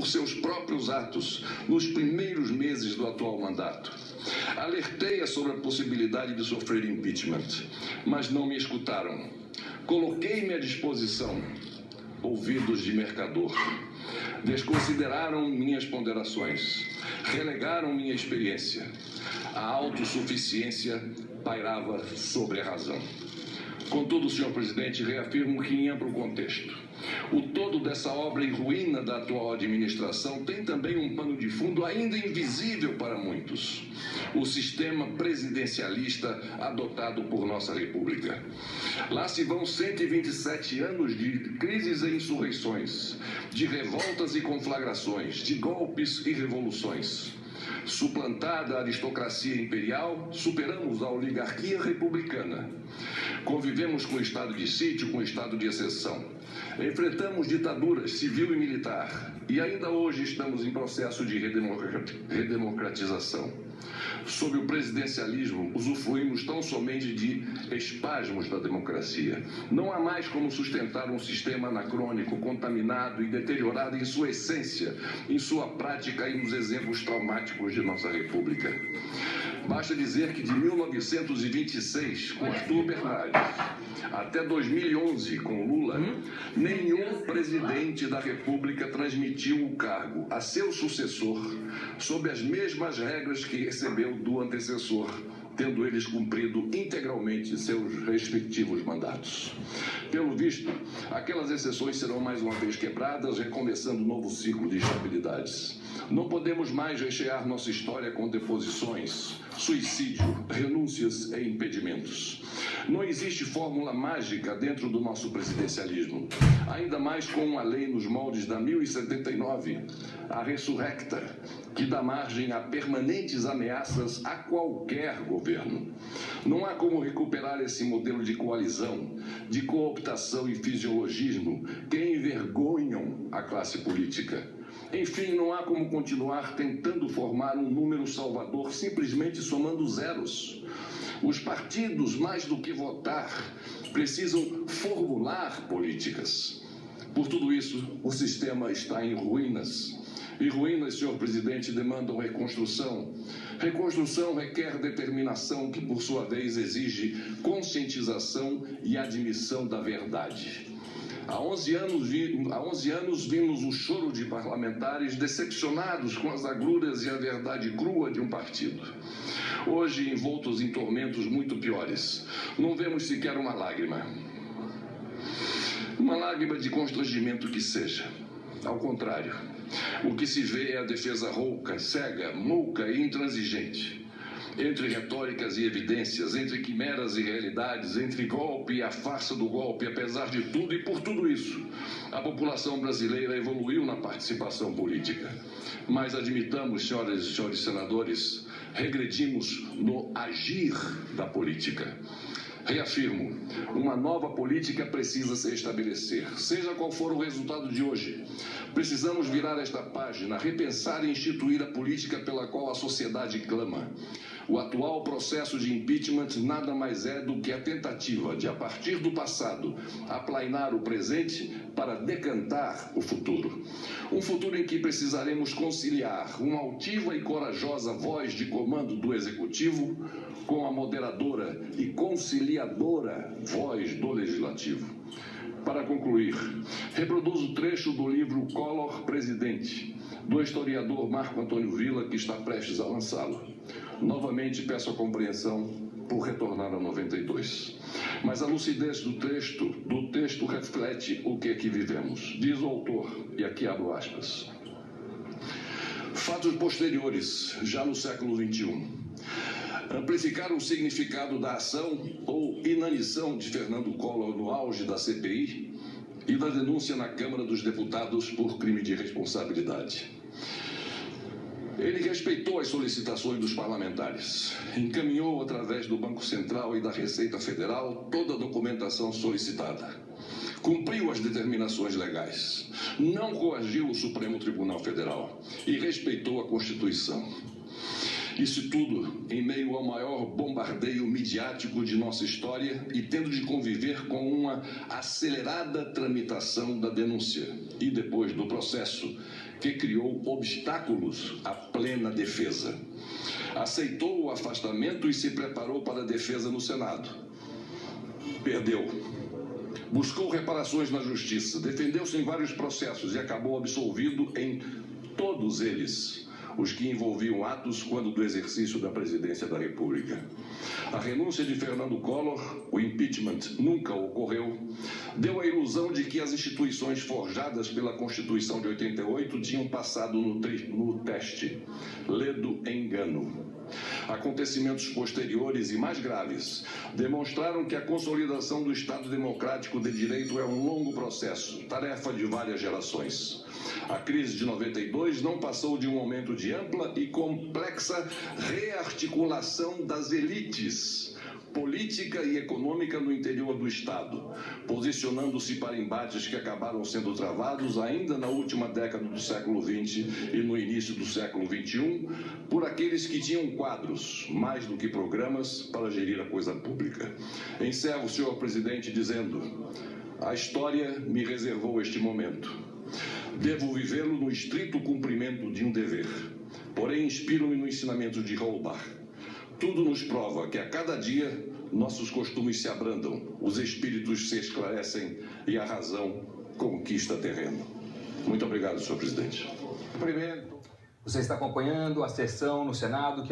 por seus próprios atos nos primeiros meses do atual mandato. Alertei-a sobre a possibilidade de sofrer impeachment, mas não me escutaram. Coloquei-me à disposição, ouvidos de mercador. Desconsideraram minhas ponderações, relegaram minha experiência. A autossuficiência pairava sobre a razão. Contudo, senhor presidente, reafirmo que em amplo contexto, o todo dessa obra em ruína da atual administração tem também um pano de fundo ainda invisível para muitos: o sistema presidencialista adotado por nossa República. Lá se vão 127 anos de crises e insurreições, de revoltas e conflagrações, de golpes e revoluções. Suplantada a aristocracia imperial, superamos a oligarquia republicana. Convivemos com o estado de sítio, com o estado de exceção. Enfrentamos ditaduras civil e militar e ainda hoje estamos em processo de redemocratização. Sob o presidencialismo, usufruímos tão somente de espasmos da democracia. Não há mais como sustentar um sistema anacrônico, contaminado e deteriorado em sua essência, em sua prática e nos exemplos traumáticos de nossa República. Basta dizer que de 1926, com Arthur Bernardes, até 2011, com Lula, nenhum presidente da República transmitiu o cargo a seu sucessor sob as mesmas regras que recebeu do antecessor, tendo eles cumprido integralmente seus respectivos mandatos. Pelo visto, aquelas exceções serão mais uma vez quebradas, recomeçando um novo ciclo de instabilidades. Não podemos mais rechear nossa história com deposições, suicídio, renúncias e impedimentos. Não existe fórmula mágica dentro do nosso presidencialismo, ainda mais com uma lei nos moldes da 1079, a ressurrecta, que dá margem a permanentes ameaças a qualquer governo. Não há como recuperar esse modelo de coalizão, de cooptação e fisiologismo que envergonham a classe política. Enfim, não há como continuar tentando formar um número salvador simplesmente somando zeros. Os partidos, mais do que votar, precisam formular políticas. Por tudo isso, o sistema está em ruínas. E ruínas, senhor presidente, demandam reconstrução. Reconstrução requer determinação, que por sua vez exige conscientização e admissão da verdade. Há 11 anos vimos o choro de parlamentares decepcionados com as agruras e a verdade crua de um partido. Hoje, envoltos em tormentos muito piores, não vemos sequer uma lágrima. Uma lágrima de constrangimento que seja. Ao contrário, o que se vê é a defesa rouca, cega, mouca e intransigente. Entre retóricas e evidências, entre quimeras e realidades, entre golpe e a farsa do golpe, apesar de tudo e por tudo isso, a população brasileira evoluiu na participação política. Mas admitamos, senhoras e senhores senadores, regredimos no agir da política. Reafirmo, uma nova política precisa se estabelecer, seja qual for o resultado de hoje. Precisamos virar esta página, repensar e instituir a política pela qual a sociedade clama. O atual processo de impeachment nada mais é do que a tentativa de, a partir do passado, aplainar o presente para decantar o futuro. Um futuro em que precisaremos conciliar uma altiva e corajosa voz de comando do Executivo com a moderadora e conciliadora voz do Legislativo. Para concluir, reproduzo trecho do livro Collor Presidente, do historiador Marco Antônio Villa, que está prestes a lançá-lo. Novamente peço a compreensão por retornar a 92. Mas a lucidez do texto reflete o que aqui vivemos. Diz o autor, e aqui abro aspas: fatos posteriores, já no século XXI, amplificaram o significado da ação ou inanição de Fernando Collor no auge da CPI e da denúncia na Câmara dos Deputados por crime de responsabilidade. Ele respeitou as solicitações dos parlamentares, encaminhou através do Banco Central e da Receita Federal toda a documentação solicitada, cumpriu as determinações legais, não coagiu o Supremo Tribunal Federal e respeitou a Constituição. Isso tudo em meio ao maior bombardeio midiático de nossa história e tendo de conviver com uma acelerada tramitação da denúncia e depois do processo, que criou obstáculos à plena defesa. Aceitou o afastamento e se preparou para a defesa no Senado. Perdeu. Buscou reparações na justiça, defendeu-se em vários processos e acabou absolvido em todos eles, os que envolviam atos quando do exercício da presidência da República. A renúncia de Fernando Collor, o impeachment nunca ocorreu, deu a ilusão de que as instituições forjadas pela Constituição de 88 tinham passado no teste. Ledo engano. Acontecimentos posteriores e mais graves demonstraram que a consolidação do Estado Democrático de Direito é um longo processo, tarefa de várias gerações. A crise de 92 não passou de um momento de ampla e complexa rearticulação das elites política e econômica no interior do Estado, posicionando-se para embates que acabaram sendo travados ainda na última década do século XX e no início do século XXI, por aqueles que tinham quadros, mais do que programas, para gerir a coisa pública. Encerro, senhor presidente, dizendo: a história me reservou este momento. Devo vivê-lo no estrito cumprimento de um dever, porém inspiro-me no ensinamento de Holbach. Tudo nos prova que a cada dia nossos costumes se abrandam, os espíritos se esclarecem e a razão conquista terreno. Muito obrigado, senhor presidente. Você está acompanhando a sessão no Senado que